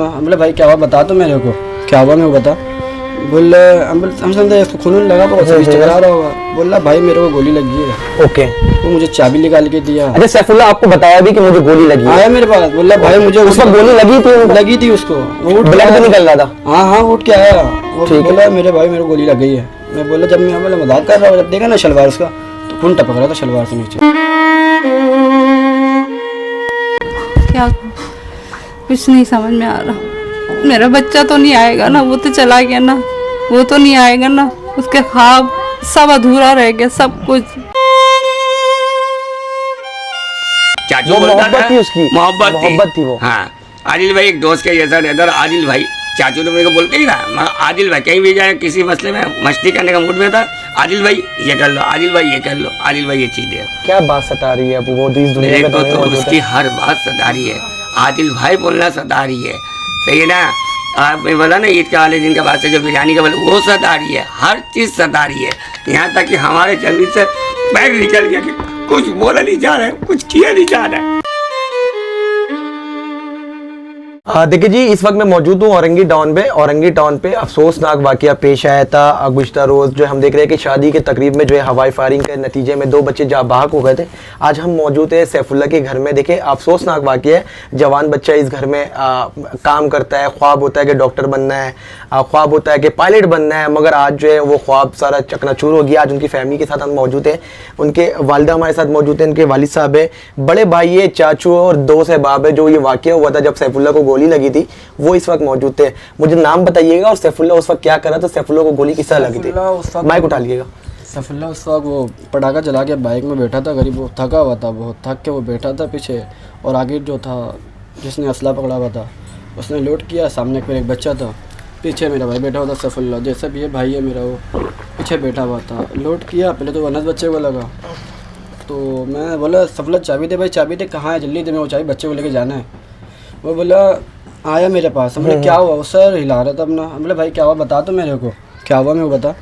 बोले भाई क्या हुआ बता तो मेरे को, क्या हुआ मेरे को बता। बोले हम समझे इसको खून लगा तो करा रहा होगा। बोला भाई मेरे को गोली लगी है। ओके। वो मुझे चाबी निकाल के दिया। अच्छा सैफुल्लाह आपको बताया भी कि मुझे गोली लगी है? आया मेरे पास, बोला भाई मुझे उस वक्त गोली लगी थी उसको। ब्लड तो निकल रहा था? हाँ हाँ उठ के आया। वो बोला मेरे भाई मेरे को गोली लग गई है। मैं बोला जब मैं बोला मजाक कर रहा हूँ, जब देखा ना शलवार उसका तो खून टपक रहा था शलवार से नीचे। क्या कुछ नहीं समझ में आ रहा। मेरा बच्चा तो नहीं आएगा ना, वो तो चला गया ना, वो तो नहीं आएगा ना, उसके ख्वाब सब अधूरा रह गया सब कुछ। चाचू मोहब्बत थी उसकी, मोहब्बत थी वो। हाँ आदिल भाई एक दोस्त के जैसा रहता है। आदिल भाई चाचू तो मेरे को बोलते ही ना, आदिल भाई कहीं भी जाए किसी मसले में मस्ती करने का मूड में था, आदिल भाई ये कर लो, आदिल भाई ये कर लो, आदिल भाई ये चीज दे। क्या बात सता रही है अब वो इस दुनिया में? तो उसकी हर बात सता रही है, आदिल भाई बोलना सता रही है, सही है ना। आपने बोला ना ईद के वाले दिन के बाद से जो बिरयानी का बोला वो सता रही है, हर चीज़ सता रही है। यहाँ तक कि हमारे जमीन से पैर निकल गया कि कुछ बोला नहीं जा रहा है, कुछ किया नहीं जा रहा है। देखिए जी, इस वक्त मैं मौजूद हूँ औरंगी टाउन पे अफसोसनाक वाकया पेश आया था। गुज़िश्ता रोज़ जो हम देख रहे हैं कि शादी के तकरीब में जो है हवाई फायरिंग के नतीजे में 2 बच्चे जाँ बहक हो गए थे। आज हम मौजूद है सैफुल्लाह के घर में। देखिए अफसोसनाक वाकया है, जवान बच्चा इस घर में काम करता है, ख्वाब होता है कि डॉक्टर बनना है, ख्वाब होता है कि पायलट बनना है, मगर आज जो है वो ख्वाब सारा चकनाचूर हो गया। आज उनकी फैमिली के साथ हम मौजूद हैं, उनके वालिदा हमारे साथ मौजूद हैं, उनके वालिद साहब है, बड़े भाई है, चाचू और 2 सहबाब है। जो ये वाकया हुआ था जब सैफुल्लाह को गोली लगी थी वो इस वक्त मौजूद थे। मुझे नाम बताइएगा और सैफुल्लाह उस वक्त क्या करा था, सैफुल्लाह को गोली किस तरह लगी थी? माइक उठा लीजिएगा। सैफुल्लाह उस वक्त वो पटाखा जला के बाइक में बैठा था, गरीब वो थका हुआ था, बहुत थक के वो बैठा था पीछे, और आगे जो था जिसने असला पकड़ा हुआ था उसने लोड किया। सामने फिर एक बच्चा था, पीछे मेरा भाई बैठा हुआ था सैफुल्लाह, जैसे भी ये भाई है मेरा, वो पीछे बैठा हुआ था। लोड किया, पहले तो अनस बच्चे को लगा, तो मैं बोला सैफुल्लाह चाबी दे भाई, चाबी दे, कहाँ है जल्दी दे, मैं वो चाबी बच्चे को लेके जाना है। वो बोला आया मेरे पास। हमने क्या हुआ, वो सर हिला रहा था अपना। बोले भाई क्या हुआ बता तो मेरे को, क्या हुआ मेरे को बता।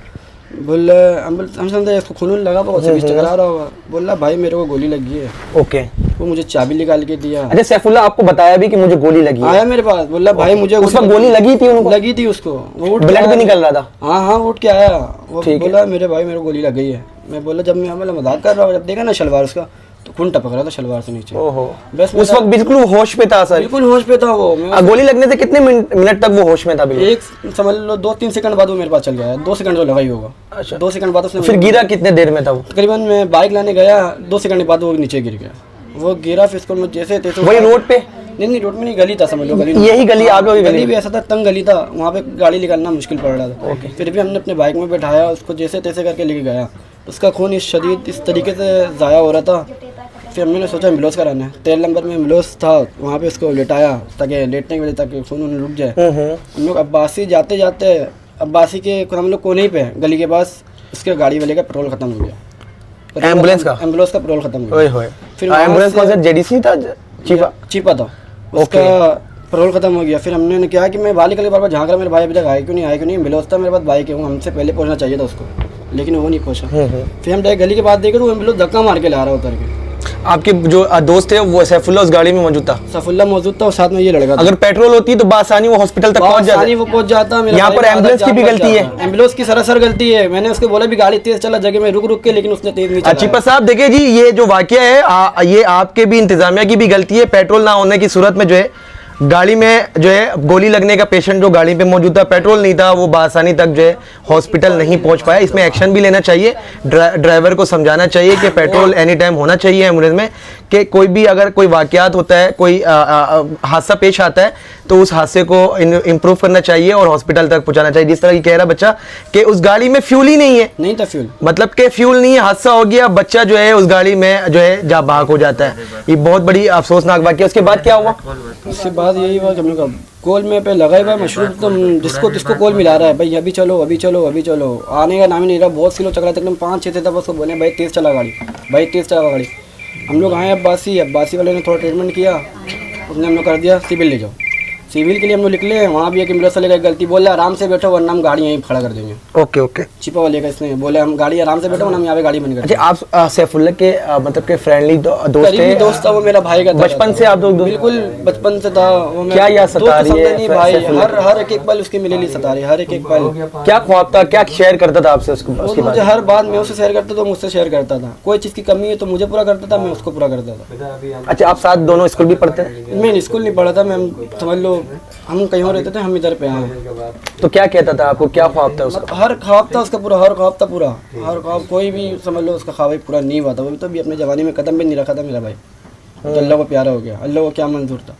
बोले हम समझे इसको खून लगा तो करा रहा होगा। बोला भाई मेरे को गोली लगी है। ओके। वो मुझे चाबी निकाल के दिया। अच्छा सैफुल्लाह आपको बताया भी कि मुझे गोली लगी है? आया मेरे पास, बोला भाई मुझे उस वक्त गोली लगी थी उनको? लगी थी उसको, वो ब्लड भी निकल रहा था? हाँ हाँ उठ के आया। वो बोला मेरे भाई मेरे को गोली लग गई है। मैं बोला जब मैं मजाक कर रहा हूँ, जब देखा ना शलवार उसका तो खून टपक रहा था शलवार से नीचे। ओहो। बस उस वक्त बिल्कुल होश पे था सर? बिल्कुल होश पे था वो। गोली लगने से कितने मिनट तक वो होश में था? एक समझ लो 2-3 सेकंड बाद वो मेरे पास चल गया। 2 सेकंड तो लगा ही होगा। अच्छा। 2 सेकंड बाद उसने फिर गिरा कितने देर में था वो? तकरीबन मैं बाइक लाने गया, 2 सेकंड बाद वो नीचे गिर गया। वो गिरा, फिर उसको जैसे तैसे वही रोड पे? नहीं रोड में नहीं, गली था समझ लो। गली यही गली आगे? गली भी ऐसा था, तंग गली था, वहाँ पे गाड़ी निकालना मुश्किल पड़ रहा था। फिर भी हमने अपने बाइक में बैठाया, उसको जैसे तैसे करके लेके गया। उसका खून इस तरीके से ज़ाया हो रहा था। फिर हमने सोचा एम्बुलेंस कराना है। 13 नंबर में एम्बुलेंस था, वहाँ पे उसको लेटाया ताकि लेटने की वजह ताकि खून रुक जाए। हम लोग अब्बासी जाते जाते अब्बासी के हम लोग कोने पे गली के पास उसके गाड़ी वाले का पेट्रोल खत्म हो गया। एम्बुलेंस का पेट्रोल खत्म हो गया। फिर एम्बुलेंस कौन सा जेडीसी था? चीपा था उसका। पेट्रोल खत्म हो गया। फिर हमने कहा कि मैं बाहर निकल के बार झाँक रहा, मेरे भाई अभी तक आए क्यों नहीं। एम्बुलेंस था मेरे पास, बाइक है, वो हमसे पहले पहुँचना चाहिए था उसको, लेकिन वो नहीं पहुँचा। फिर हम गली के बाद देखे तो एम्बुलेंस धक्का मार के ला रहा उतर के। आपके जो दोस्त थे वो सैफुल्लाह उस गाड़ी में मौजूद था? सैफुल्लाह मौजूद था और साथ में ये लड़का था। अगर पेट्रोल होती तो बासानी वो हॉस्पिटल तक पहुंच जाता। यहाँ पर एम्बुलेंस की भी गलती है? एम्बुलेंस की सरासर गलती है। मैंने उसको बोला भी गाड़ी तेज चला जगह में रुक के, लेकिन उसने तेज नहीं चलाया। चीपा साहब देखिए जी, ये जो वाकया है ये आपके भी इंतजामिया की भी गलती है। पेट्रोल ना होने की सूरत में जो है गाड़ी में जो है गोली लगने का पेशेंट जो गाड़ी पे मौजूद था, पेट्रोल नहीं था, वो बासानी तक जो है हॉस्पिटल नहीं पहुंच पाया। इसमें एक्शन भी लेना चाहिए, ड्राइवर को समझाना चाहिए कि पेट्रोल एनी टाइम होना चाहिए एम्बुलेंस में, कि कोई भी अगर कोई वाकयात होता है, कोई हादसा पेश आता है तो उस हादसे को इम्प्रूव करना चाहिए और हॉस्पिटल तक पहुंचाना चाहिए। जिस तरह की कह रहा बच्चा कि उस गाड़ी में फ्यूल ही नहीं था फ्यूल, मतलब कि फ्यूल नहीं है, हादसा हो गया, बच्चा जो है उस गाड़ी में जो है जा भाग हो जाता है। ये बहुत बड़ी अफसोसनाक वाकया। उसके बाद क्या हुआ? उसके बाद यही हुआ कि हम लोग कॉल में पे लगा हुआ मशरूम, तो जिसको कॉल मिला रहा है भाई अभी चलो आने का नाम ही नहीं रहा। बहुत किलो चकरा तक 5-6 थे तब उसको बोले भाई तेज़ चला गाड़ी। हम लोग आए अब्बासी वाले ने थोड़ा ट्रीटमेंट किया, उसने हम लोग कर दिया सिविल ले जाओ। सिविल के लिए हम लोग निकले, वहाँ भी एक एम्बुलेंस वाले का गलती बोला आराम से बैठो वरना हम गाड़ी यहीं खड़ा कर देंगे। Okay okay. छिपा वाले का इसने बोले हम गाड़ी आराम से बैठो वरना हम यहाँ पे गाड़ी बंद कर अच्छा, आप सैफुल्ला के मतलब के फ्रेंडली दोस्त करीबी थे? दोस्त था वो, मेरा भाई का बचपन से आप लोग दोस्त? बिल्कुल बचपन से था वो। क्या याद सता रही है नहीं भाई, हर एक पल उसकी मिली सता रही है, हर एक पल। क्या ख्वाब था, क्या शेयर करता था आपसे उसके वो मुझे हर बात मैं उससे शेयर करता था, मुझसे शेयर करता था। कोई चीज़ की कमी है तो मुझे पूरा करता था, मैं उसको पूरा करता था। अच्छा, आप साथ दोनों स्कूल भी पढ़ते हैं? मैं स्कूल नहीं पढ़ा था, मैं समझ लो हम कहीं और रहते थे, हम इधर पे आए। तो क्या कहता था आपको, क्या ख्वाब था उसका? हर ख्वाब था उसका पूरा, हर ख्वाब था पूरा, हर ख्वाब कोई भी समझ लो उसका ख्वाब पूरा नहीं हुआ था। वो तो भी अपने जवानी में कदम भी नहीं रखा था मेरा भाई, तो अल्लाह को प्यारा हो गया, अल्लाह को क्या मंजूर था।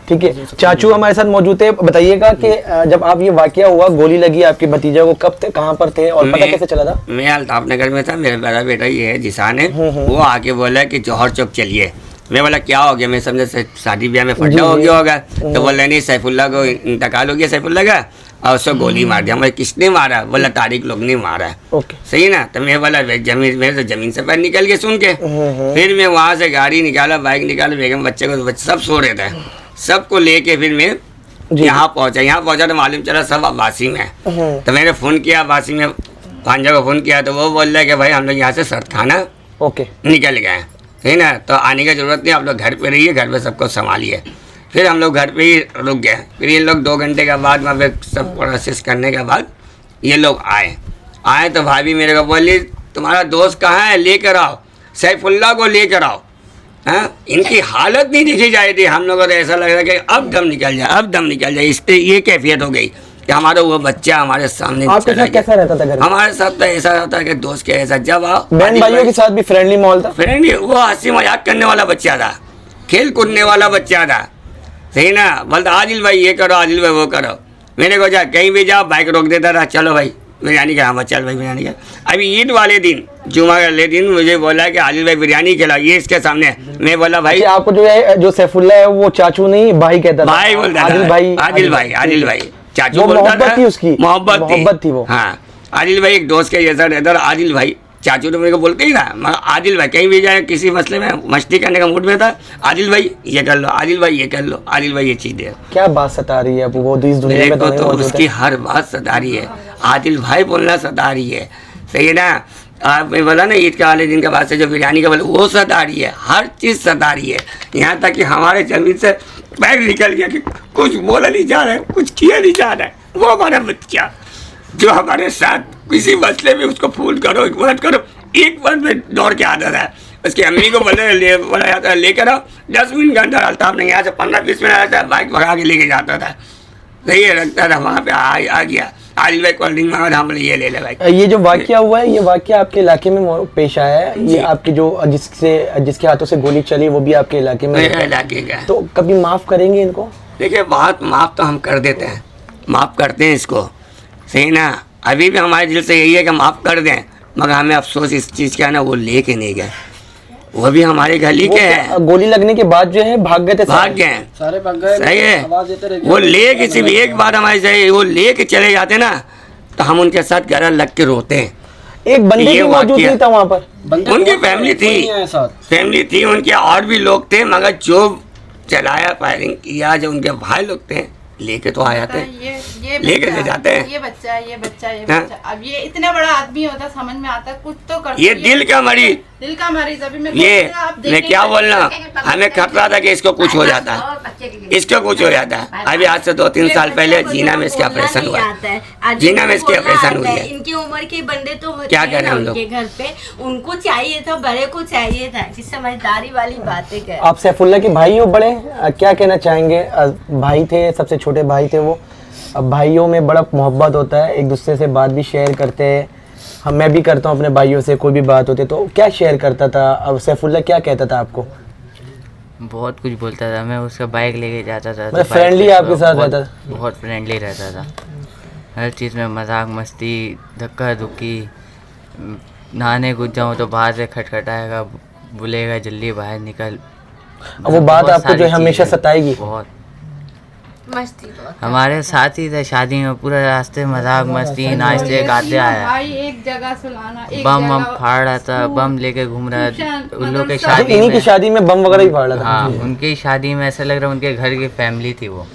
ठीक है, चाचू हमारे साथ मौजूद थे। बताइएगा कि जब आप ये वाकया हुआ, गोली लगी आपके भतीजा को, कब थे, कहाँ पर थे और पता कैसे चला था? मैं अल्ताफ नगर में था, मेरा बड़ा बेटा ये है जिसान है, वो आके बोला कि जौहर चौक चलिए। मैं बोला क्या हो गया, मैं समझे शादी ब्याह में फटा हो गया होगा, तो बोला नहीं सैफुल्ला को इंतकाल हो गया सैफुल्ला का और उसको गोली मार दिया। मैं किसने मारा, बोला तारिक लोग ने मारा। ओके, सही ना, तो मैं बोला जमीन, मेरे तो जमीन से पैर निकल के सुन के, फिर मैं वहाँ से गाड़ी निकाला, बाइक निकाला, बेगम बच्चे को सब सो रहे थे, सबको लेके फिर मैं यहाँ पहुँचा तो मालूम चला सब अब्बासी में है। तो मैंने फ़ोन किया अब्बासी में, भांजा को फ़ोन किया तो वो बोल रहा है कि भाई हम लोग यहाँ से सर्द खाना ओके निकल गए, है ना, तो आने की ज़रूरत नहीं, आप लोग घर पे रहिए, घर पे सबको संभालिए। फिर हम लोग घर पे ही रुक गए। फिर ये लोग 2 घंटे के बाद वहाँ पे सब प्रोसेस करने के बाद ये लोग आए तो भाभी मेरे को बोली तुम्हारा दोस्त कहाँ है, लेकर आओ, सैफुल्ला को लेकर आओ। हाँ, इनकी हालत नहीं देखी जाए थी, हम लोगों को तो ऐसा लग रहा कि अब दम निकल जाए, अब दम निकल जाए। इससे ये कैफियत हो गई कि हमारा वो बच्चा हमारे सामने आपके साथ कैसा रहता था घर में? हमारे साथ तो ऐसा रहता है कि दोस्त के ऐसा, जब आप बहन भाइयों के साथ भी फ्रेंडली माहौल था? फ्रेंड, वो हंसी मजाक करने वाला बच्चा था, खेल कूदने वाला बच्चा था, सही ना। बोलता आदिल भाई ये करो, आदिल भाई वो करो। मेरे को जा कहीं भी जाओ बाइक रोक देता रहा, चलो भाई बिरयानी का, हाँ चल भाई बिरयानी का। अभी ईद वाले दिन, जुमा वाले दिन मुझे बोला कि आदिल भाई बिरयानी खिलाओ, ये इसके सामने। मैं बोला भाई आपको जो है जो सैफुल्ला है वो चाचू नहीं भाई कहता था? भाई बोलता था, आदिल भाई चाचू वो बोलता मोहब्बत था, थी उसकी, मोहब्बत थी वो। हाँ, आदिल भाई एक दोस्त के जैसा रहता था। आदिल भाई चाचू तो मेरे को बोलते ही था, मगर आदिल भाई कहीं भी जाए किसी मसले में मस्ती करने का मूड में था, आदिल भाई ये कर लो, आदिल भाई ये कर लो, आदिल भाई ये चीज़ दे। क्या बात सता रही है अब वो इस दुनिया में? मेरे को तो उसकी हर बात सता रही है, आदिल भाई बोलना सता रही है, सही है ना। आप बोला ना ईद के वाले दिन के बाद से जो बिरयानी का बोला वो सता रही है, हर चीज़ सता रही है। यहाँ तक कि हमारे जमीन से पैर निकल गया कि कुछ बोला नहीं जा रहा है, कुछ किया नहीं जा रहा है। वो हमारा बच्चा जो हमारे साथ किसी मसले में उसको फोन करो, मदद करो, एक बार में दौड़ के आता था। उसकी अम्मी को बोला जाता है लेकर आओ, 10 मिनट के अंदर अल्ताफ नहीं, यहाँ से 15-20 मिनट आता है, बाइक भगा के लेके जाता था, सही है, रखता था वहाँ पे। आ गया आदिल भाई कोल्ड ड्रिंक मांगा, हम ये ले भाई। ये जो वाकया हुआ है, ये वाकया आपके इलाके में पेश आया है? ये आपके जो जिसके हाथों से गोली चली वो भी आपके इलाके में? मेरे इलाके का। तो कभी माफ करेंगे इनको? देखिए बात माफ़ तो हम कर देते हैं, माफ़ करते हैं इसको, सही ना। अभी भी हमारे दिल से यही है कि माफ़ कर दें, मगर हमें अफसोस इस चीज़ का है ना, वो लेके नहीं गए, वो भी हमारे गली के हैं। गोली लगने के बाद जो है भाग गए थे? भाग गए, सारे भाग गए, सही आवाज देते रह है। गए। वो ले किसी भी एक बात हमारी सही, वो लेके चले जाते ना तो हम उनके साथ गला लग के रोते हैं। एक बंदे ये भी मौजूद वाकया- नहीं था वहाँ पर? उनकी फैमिली थी, फैमिली थी उनके, और भी लोग थे, मगर जो चलाया फायरिंग किया जो उनके भाई लोग थे, लेके तो आ जाते हैं, ये लेके ले जाते हैं। ये बच्चा हाँ? अब ये इतना बड़ा आदमी होता, समझ में आता, कुछ तो करता। ये दिल का मरीज, दिल का मरीज। अभी ये मैं क्या बोल रहा हूँ, हमें खतरा था कि इसको कुछ हो जाता है, इसको कुछ हो जाता है। अभी आज से 2-3 साल पहले जीना में इसके ऑपरेशन हुआ है, जीना में इसके ऑपरेशन हुई है। इनकी उम्र के बंदे तो होते क्या हैं करें ना हम लोग? उनके घर पे, उनको चाहिए था, बड़े को चाहिए था कि समझदारी वाली बातें कर। आप सैफुल्ला के भाई हो बड़े, क्या कहना चाहेंगे? भाई थे, सबसे छोटे भाई थे वो। अब भाइयों में बड़ा मोहब्बत होता है, एक दूसरे से बात भी शेयर करते हैं। मैं भी करता हूँ अपने भाइयों से, कोई भी बात होती तो क्या शेयर करता था? अब सैफुल्ला क्या कहता था आपको? बहुत कुछ बोलता था, मैं उसका बाइक लेके जाता था, मतलब फ्रेंडली आपके साथ रहता था? बहुत फ्रेंडली रहता था, हर चीज़ में मजाक मस्ती, धक्का धुक्की। नहाने कूद जाऊँ तो बाहर से खटखटाएगा, बोलेगा जल्दी बाहर निकल। अब वो बात आपको जो है हमेशा सताएगी? बहुत मस्ती बहुत। हमारे साथ ही थे शादी में, पूरा रास्ते मजाक मस्ती नाचते गाते आया। भाई एक जगह सुलाना, एक बम जगह फाड़ रहा था, बम लेके घूम रहा था उन लोग के मतलब अच्छा, शादी इन्हीं की में। शादी में बम वगैरह ही फाड़ रहा था? हाँ, उनकी शादी में ऐसा लग रहा है उनके घर की फैमिली थी वो।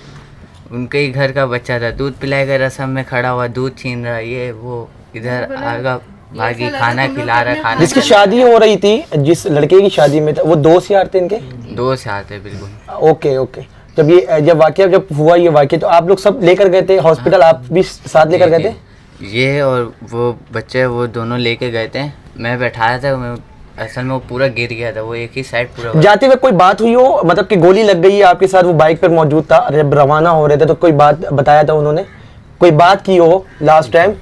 उनके ही घर का बच्चा था, दूध पिलाएगा, रसम में खड़ा हुआ दूध छीन रहा, ये वो इधर आगा भागी, खाना खिला रहा, खाना जिसकी शादी हो रही थी, जिस लड़के की शादी में था, वो दोस्त यार थे इनके? दोस्त आते बिल्कुल। Okay okay. जब वाकया जब हुआ ये वाकया, तो आप लोग सब लेकर गए थे हॉस्पिटल, आप भी साथ लेकर गए थे? ये और वो बच्चे वो दोनों लेके गए थे, मैं बैठाया था, मैं असल में वो पूरा गिर गया था, वो एक ही साइड पूरा। जाते हुए कोई बात हुई हो, मतलब कि गोली लग गई है आपके साथ, वो बाइक पर मौजूद था, जब रवाना हो रहे थे तो कोई बात बताया था उन्होंने, कोई बात की हो लास्ट टाइम?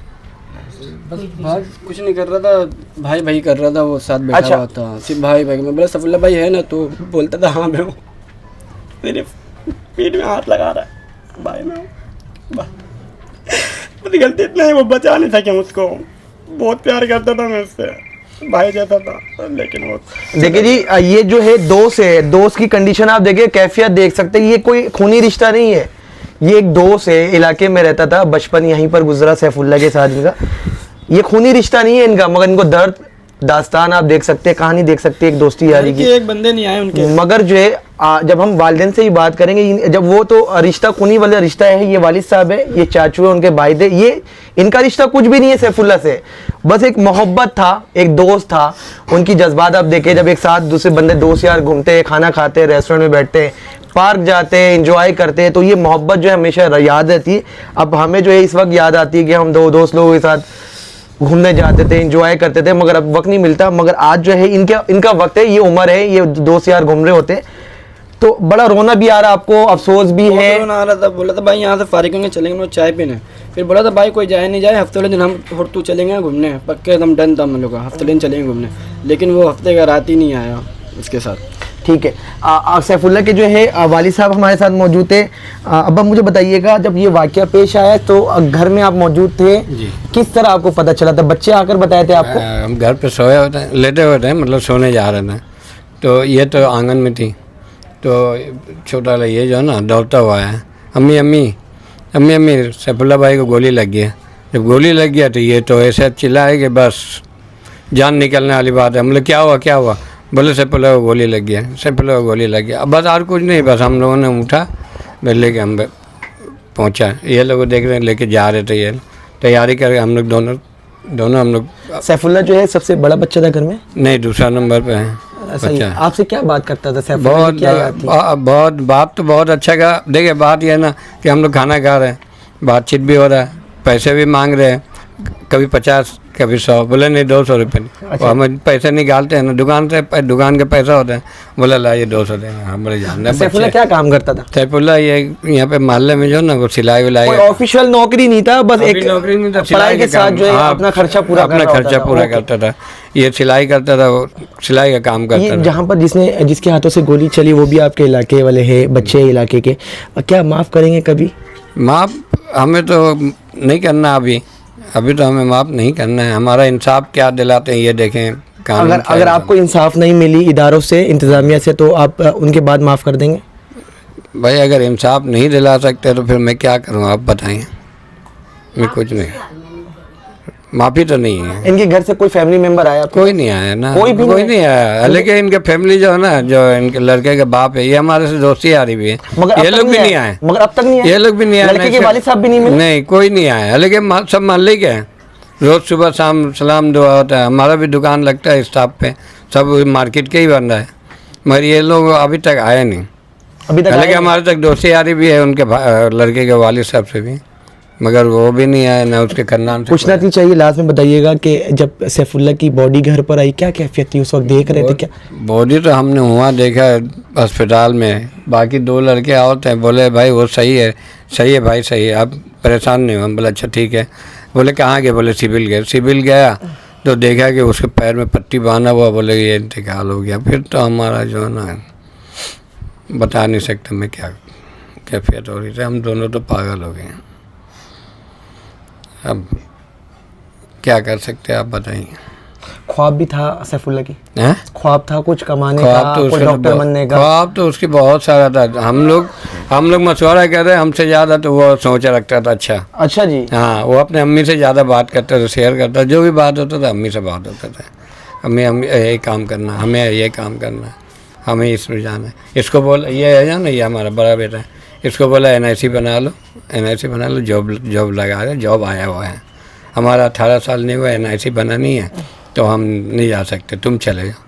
बस बात कुछ नहीं कर रहा था, भाई भाई कर रहा था, वो साथ बैठा अच्छा। हुआ था, सिर्फ भाई भाई। मैं बोला सफुल्ला भाई है ना, तो बोलता था हाँ मैं हूँ, मेरे पीठ में हाथ लगा रहा है, भाई मैं हूँ। मेरी गलती इतना है, वो बचा नहीं सके मुझको, बहुत प्यार करता था मैं उससे, भाई जैसा था, लेकिन वो। देखिए जी, ये जो है दोस्त है, दोस्त की कंडीशन आप देखिए, कैफियत देख सकते हैं, ये कोई खूनी रिश्ता नहीं है, ये एक दोस्त है, इलाके में रहता था, बचपन यहीं पर गुजरा सैफुल्ला के साथ इनका, ये खूनी रिश्ता नहीं है इनका, मगर इनको दर्द दास्तान आप देख सकते हैं, कहानी देख सकते हैं एक दोस्ती यारी की। एक बंदे नहीं आए उनके, मगर जो है जब हम वालिदैन से ही बात करेंगे, जब वो तो रिश्ता खूनी वाला रिश्ता है, ये वालिद साहब है, ये चाचू है, उनके भाई थे, ये इनका रिश्ता कुछ भी नहीं है सैफुल्ला से, बस एक मोहब्बत था, एक दोस्त था। उनकी जज्बात आप देखें, जब एक साथ दूसरे बंदे दोस्त यार घूमते हैं, खाना खाते हैं, रेस्टोरेंट में बैठते हैं, पार्क जाते हैं, एंजॉय करते हैं, तो ये मोहब्बत जो है हमेशा याद रहती है। अब हमें जो है इस वक्त याद आती है कि हम दो दोस्त लोगों के साथ घूमने जाते थे, एंजॉय करते थे, मगर अब वक्त नहीं मिलता। मगर आज जो है इनका वक्त है, ये उम्र है, ये दोस्त यार घूम रहे होते, तो बड़ा रोना भी आ रहा, आपको अफसोस भी है? रोना आ रहा था, बोला था भाई यहाँ से फारिग होंगे चलेंगे हम लोग चाय पीने, फिर बोला था भाई कोई जाए नहीं जाए, हफ्ते वाले दिन हम और तू चलेंगे घूमने, पक्के एकदम डन था हम लोग का, हफ्ते दिन चलेंगे घूमने, लेकिन वो हफ्ते का रात ही नहीं आया उसके साथ। ठीक है, सैफुल्ला के जो है वालिद साहब हमारे साथ मौजूद थे। अब मुझे बताइएगा, जब ये वाकया पेश आया तो घर में आप मौजूद थे, किस तरह आपको पता चला था? बच्चे आकर बताए थे आपको? हम घर पे सोए होते हैं, लेटे हुए थे, मतलब सोने जा रहे थे, तो ये तो आंगन में थी, तो छोटा वाला ये जो है ना दौड़ता हुआ है, अम्मी अम्मी अम्मी अम्मी सैफुल्ला भाई को गोली लग गया। जब गोली लग गया तो ये तो ऐसे चिल्लाए कि बस जान निकलने वाली बात है। हम लोग क्या हुआ क्या हुआ? बोले सैफुल्ला को गोली लग गया, सैफुल्ला को गोली लग गया। अब बस और कुछ नहीं, बस हम लोगों ने उठा, फिर लेके हम पहुंचा, ये लोग देख रहे हैं, लेके जा रहे थे, ये तैयारी करके हम लोग दोनों हम लोग। सैफुल्ला जो है सबसे बड़ा बच्चा था घर में? नहीं, दूसरा नंबर पे है सही। बच्चा। आपसे क्या बात करता था सैफुल्ला? क्या याद थी? बहुत बात तो बहुत अच्छा का। देखिए बात यह है ना कि हम लोग खाना खा रहे हैं, बातचीत भी हो रहा है, पैसे भी मांग रहे हैं, कभी 50 कभी 100, बोले नहीं 200 रुपये। अच्छा। हम पैसे निकालते हैं ना दुकान से, दुकान के पैसा होता है, बोला ला ये 200 देना, हम बोले जानते हैं। सैफुल्ला क्या काम करता था? सैफुल्ला ये यहाँ पे मोहल्ले में जो ना वो सिलाई विलाई, कोई ऑफिशियल नौकरी नहीं था, बस एक नौकरी नहीं था, पढ़ाई के साथ जो है हाँ, अपना खर्चा पूरा अपना खर्चा पूरा करता था। ये सिलाई करता था, वो सिलाई का काम करता ये था। जहाँ पर जिसके हाथों से गोली चली वो भी आपके इलाके वाले हैं, बच्चे इलाके के, क्या माफ़ करेंगे कभी? माफ़ हमें तो नहीं करना, अभी तो हमें माफ़ नहीं करना है। हमारा इंसाफ क्या दिलाते हैं ये देखें। अगर आपको इंसाफ नहीं मिली इदारों से, इंतज़ामिया से, तो आप उनके बाद माफ़ कर देंगे? भाई अगर इंसाफ नहीं दिला सकते तो फिर मैं क्या करूं, आप बताएं। मैं कुछ नहीं, माफ़ी तो नहीं है। इनके घर से कोई फैमिली मेंबर आया? कोई नहीं आया ना, कोई भी नहीं आया। लेकिन इनके फैमिली जो है ना, जो इनके लड़के के बाप है, ये हमारे से दोस्ती आ रही भी है, ये लोग भी नहीं आए। मगर अब तक नहीं आए? ये लोग भी नहीं आए। लड़के के वालिद साहब भी नहीं मिले? नहीं, कोई नहीं आया। लेकिन सब मोहल्ले के हैं, रोज़ सुबह शाम सलाम दुआ होता है। हमारा भी दुकान लगता है स्टाफ पे, सब मार्केट के ही बन रहा है, मगर ये लोग अभी तक आए नहीं। अभी तक? हालांकि हमारे तक दोस्ती यारी भी है उनके लड़के के वालिद साहब से भी, मगर वो भी नहीं आए, ना उसके खानदान से। पूछना नहीं चाहिए लास्ट में बताइएगा कि जब सैफुल्ला की बॉडी घर पर आई, क्या कैफियत थी उस वक्त? देख रहे थे क्या? बॉडी तो हमने वहाँ देखा अस्पताल में, बाकी 2 लड़के और थे, बोले भाई वो सही है भाई सही है, आप परेशान नहीं हो। हम बोले अच्छा ठीक है। बोले कहाँ गए? बोले सिविल गए। सिविल गया तो देखा कि उसके पैर में पट्टी बांधा हुआ, बोले ये इंतकाल हो गया। फिर तो हमारा जो है ना बता नहीं सकते मैं क्या कैफियत हो रही थी, हम दोनों तो पागल हो गए। अब क्या कर सकते हैं आप बताइए। ख्वाब भी था सैफुल्ला की? हैं? ख्वाब था कुछ कमाने ख्वाब का, तो कोई उसका डॉक्टर बनने का? ख्वाब तो उसकी बहुत सारा था। हम लोग मशवरा कर रहे हैं, हमसे ज़्यादा तो वो सोच रखता था। अच्छा जी। हाँ, वो अपने अम्मी से ज़्यादा बात करता था, शेयर करता, जो भी बात होता था अम्मी से बात होता था। अम्मी ये काम करना, हमें ये काम करना, हमें इसमें जाना है, इसको बोल, ये है ना, ये हमारा बड़ा बेटा है, इसको बोला NIC बना लो, NIC बना लो, जॉब लगा दे, जॉब आया हुआ है। हमारा 18 साल नहीं हुआ, NIC बना नहीं है तो हम नहीं जा सकते, तुम चले जाओ।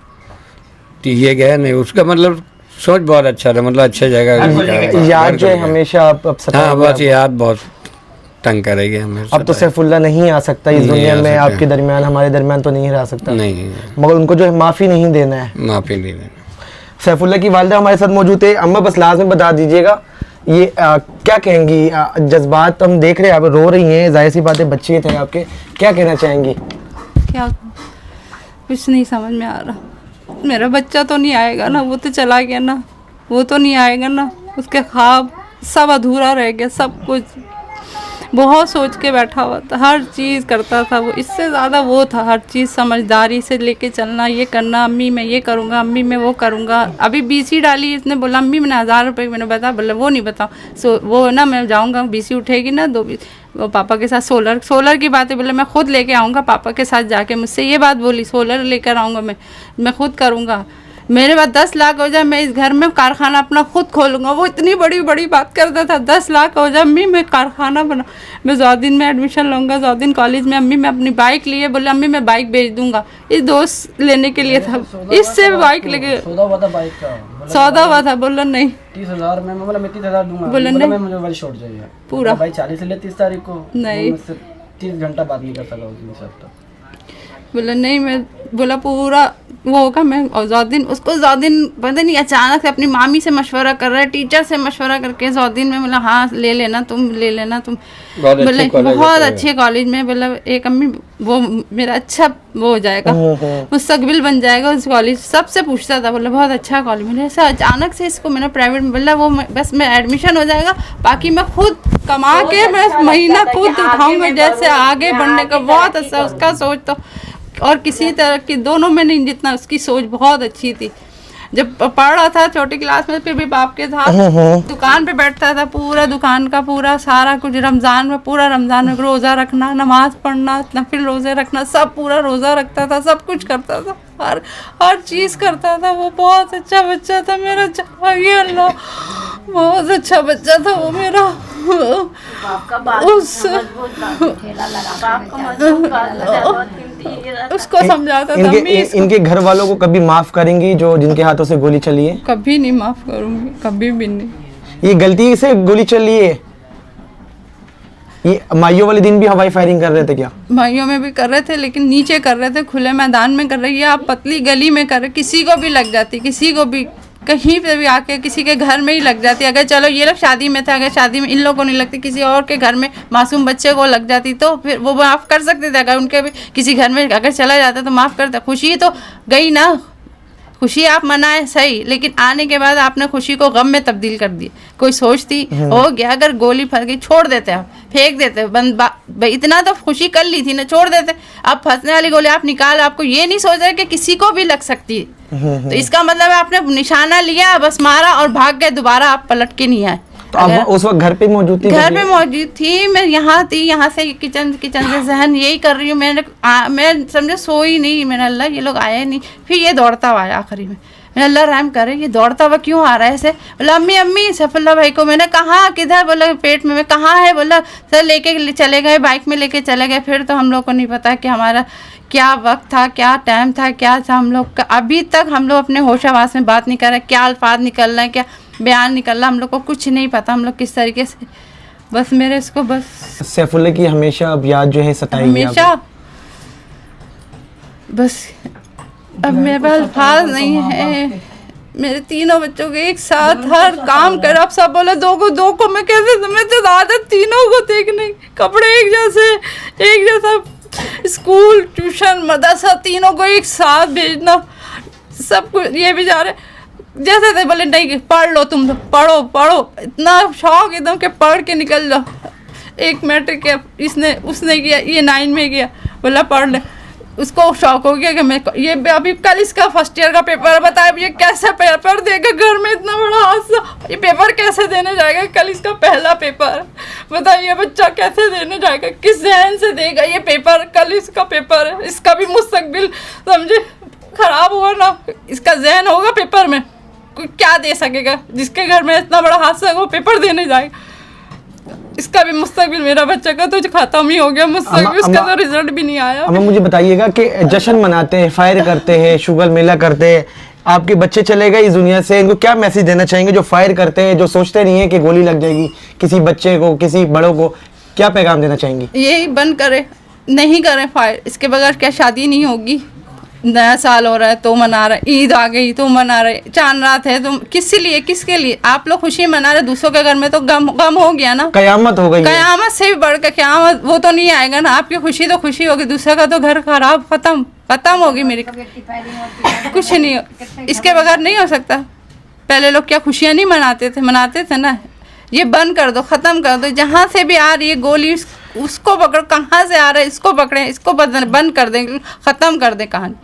तो ये गया नहीं, उसका मतलब सोच बहुत अच्छा था, मतलब अच्छे जगह याद जो है हमेशा आप हाँ, सताएगी बस आपको। याद बहुत तंग करेगी हमें। अब तो सैफुल्लाह नहीं आ सकता इस नहीं दुनिया आ में, सकता। आपके दरमियान, हमारे दरमियान तो नहीं रह सकता, नहीं, मगर उनको जो है माफ़ी नहीं देना है। माफ़ी नहीं देना। सैफुल्लाह की वालिदा हमारे साथ मौजूद है। अम्मा बस लास्ट में बता दीजिएगा ये क्या कहेंगी, जज्बात हम देख रहे हैं, आप रो रही हैं, जाहिर सी बात है बच्चे थे आपके, क्या कहना चाहेंगी? क्या कुछ नहीं समझ में आ रहा। मेरा बच्चा तो नहीं आएगा ना, वो तो चला गया ना, वो तो नहीं आएगा ना, उसके ख्वाब सब अधूरा रह गया, सब कुछ बहुत सोच के बैठा हुआ था, हर चीज़ करता था वो, इससे ज़्यादा वो था, हर चीज़ समझदारी से लेके चलना, ये करना, अम्मी मैं ये करूँगा, अम्मी मैं वो करूँगा। अभी BC डाली, इसने बोला अम्मी मैंने 1000 रुपये मैंने बता, बोला वो नहीं बताओ, वो ना मैं जाऊँगा, BC उठेगी ना वो पापा के साथ सोलर की बात है, बोले मैं खुद लेके आऊँगा पापा के साथ जाके, मुझसे ये बात बोली, सोलर लेकर आऊँगा, मैं खुद करूँगा, मेरे पास 10 लाख हो जाए मैं इस घर में कारखाना अपना खुद खोलूँगा। वो इतनी बड़ी बड़ी बात करता था, 10 लाख हो जाए अम्मी मैं कारखाना बना, मैं जौदीन में एडमिशन लूँगा, जौदीन कॉलेज में, अम्मी मैं अपनी बाइक लिए, बोले अम्मी मैं बाइक बेच दूँगा, इस दोस्त लेने के लिए था, इससे बाइक लेके सौदा हुआ था बाइक का, सौदा हुआ था, बोला नहीं 30,000 में, बोला मैं 30,000 दूंगा, बोला बोला नहीं। मैं मुझे मोबाइल शॉर्ट चाहिए पूरा। भाई 40 से ले 30 तारीख को, नहीं। मुझसे 30 घंटा बात नहीं कर सका उस दिन से अब तक। बोला नहीं, मैं बोला पूरा वो होगा, मैं और जौदीन उसको जौदीन पता नहीं अचानक से अपनी मामी से मशवरा कर रहा है, टीचर से मशवरा करके जौदीन में बोला हाँ ले लेना तुम, ले लेना तुम, बोले बहुत अच्छे कॉलेज में, बोला एक अम्मी वो मेरा अच्छा वो हो जाएगा, मुस्तकबिल बन जाएगा उस कॉलेज, सबसे पूछता था, बोला बहुत अच्छा कॉलेज मिले, ऐसा अचानक से इसको मैंने प्राइवेट में, बोला वो बस मैं एडमिशन हो जाएगा, बाकी मैं खुद कमा के मैं महीना खुद उठाऊंगा, जैसे आगे बढ़ने का बहुत अच्छा उसका सोच, तो और किसी तरह की दोनों में नहीं, जितना उसकी सोच बहुत अच्छी थी। जब पढ़ रहा था छोटी क्लास में, फिर भी बाप के साथ दुकान पे बैठता था, पूरा दुकान का पूरा सारा कुछ, रमज़ान में पूरा रमज़ान में रोज़ा रखना, नमाज पढ़ना, नफिल रोज़े रखना, सब पूरा रोज़ा रखता था, सब कुछ करता था, हर चीज़ करता था। वो बहुत अच्छा बच्चा था मेरा, चाहिए अल्लाह, बहुत अच्छा बच्चा था वो मेरा। उसको समझाता था। इनके घर वालों को कभी माफ करेंगी जो जिनके हाथों से गोली चली है? कभी नहीं माफ करूंगी, कभी भी नहीं। ये गलती से गोली चली है? ये माइयों वाले दिन भी हवाई फायरिंग कर रहे थे क्या? माइयों में भी कर रहे थे, लेकिन नीचे कर रहे थे, खुले मैदान में कर रहे, ये आप पतली गली में कर रहे, किसी को भी लग जाती, किसी को भी कहीं पे भी आके किसी के घर में ही लग जाती। अगर चलो ये लोग शादी में थे, अगर शादी में इन लोगों को नहीं लगती, किसी और के घर में मासूम बच्चे को लग जाती तो फिर वो माफ़ कर सकते थे। अगर उनके भी किसी घर में अगर चला जाता तो माफ़ करता। खुशी तो गई ना, खुशी आप मनाए सही, लेकिन आने के बाद आपने खुशी को गम में तब्दील कर दी। कोई सोचती हो गया, अगर गोली फंस गई छोड़ देते, आप फेंक देते, इतना तो खुशी कर ली थी ना, छोड़ देते। अब फंसने वाली गोली आप निकाल, आपको ये नहीं सोच रहे कि किसी को भी लग सकती है, तो इसका मतलब आपने निशाना लिया, बस मारा और भाग गए, दोबारा आप पलट के नहीं आए। तो आप उस वक्त घर पे मौजूद थी? घर पे मौजूद थी, मैं यहाँ थी, यहाँ से किचन से जहन यही कर रही हूँ। मैं समझो सोई नहीं, मैंने अल्लाह ये लोग आए नहीं। फिर ये दौड़ता हुआ आया आखिरी में, मैंने अल्लाह रहम करे, ये दौड़ता हुआ क्यों आ रहा है ऐसे? बोला अम्मी सैफुल्लाह भाई को। मैंने कहा किधर? बोला पेट में। मैं कहाँ है? बोला सर लेके चले गए, बाइक में लेके चले गए। फिर तो हम लोग को नहीं पता कि हमारा क्या वक्त था, क्या टाइम था, क्या था हम लोग का। अभी तक हम लोग अपने होश आवास में बात नहीं कर रहे, क्या अल्फाज निकल रहे हैं, क्या बयान निकल रहा, हम लोग को कुछ नहीं पता, हम लोग किस तरीके से। बस मेरे इसको बस सैफुल्लाह की हमेशा अब याद जो है सताएगी हमेशा। बस अब मेरे पास अल्फाज नहीं है। मेरे तीनों बच्चों के एक साथ हर काम कर, अब सब बोले दो को मैं कैसे समझते, आदत तीनों को देखने, कपड़े एक जैसा, स्कूल ट्यूशन मदरसा तीनों को एक साथ भेजना, सब कुछ। ये भी जा रहे जैसे थे, बोले नहीं पढ़ लो तुम, तो पढ़ो, इतना शौक एकदम के पढ़ के निकल जाओ। एक मैट्रिक के उसने किया, ये 9 में गया, बोला पढ़ ले। उसको शौक हो गया कि मैं ये अभी कल इसका फर्स्ट ईयर का पेपर बताया, ये कैसे पेपर देगा, घर में इतना बड़ा हादसा, ये पेपर कैसे देने जाएगा, कल इसका पहला पेपर, बताइए बच्चा कैसे देने जाएगा, किस जहन से देगा ये पेपर, कल इसका पेपर है, इसका भी मुस्तकबिल समझे खराब हुआ ना, इसका जहन होगा पेपर में। कोई क्या दे सकेगा? जिसके घर में इतना बड़ा हादसा है वो पेपर देने जाएगा। इसका भी मुस्तकबिल, मेरा बच्चा का तो खत्म ही हो गया मुस्तकबिल, उसका तो रिजल्ट भी नहीं आया। अब मुझे बताइएगा कि जश्न मनाते हैं, फायर करते हैं, शुगर मेला करते हैं, आपके बच्चे चले गए इस दुनिया से, इनको क्या मैसेज देना चाहेंगे जो फायर करते हैं, जो सोचते नहीं है कि गोली लग जाएगी किसी बच्चे को, किसी बड़ों को, क्या पैगाम देना चाहेंगी? यही बंद करे, नहीं करें फायर, इसके बगैर क्या शादी नहीं होगी। नया साल हो रहा है तो मना रहे, ईद आ गई तो मना रहे, चांद रात है तो किस लिए, किसके लिए? आप लोग खुशी मना रहे, दूसरों के घर में तो गम हो गया ना, कयामत हो गई। कयामत से भी बढ़कर कयामत वो तो नहीं आएगा ना। आपकी खुशी तो खुशी होगी, दूसरे का तो घर खराब, खत्म होगी। मेरी कुछ नहीं, इसके बगैर नहीं हो सकता। पहले लोग क्या खुशियाँ नहीं मनाते थे ना। ये बंद कर दो, ख़त्म कर दो। जहाँ से भी आ रही है गोली उसको पकड़ो, कहाँ से आ रहा है इसको पकड़ें, इसको बंद कर दें, ख़त्म कर दें कहानी।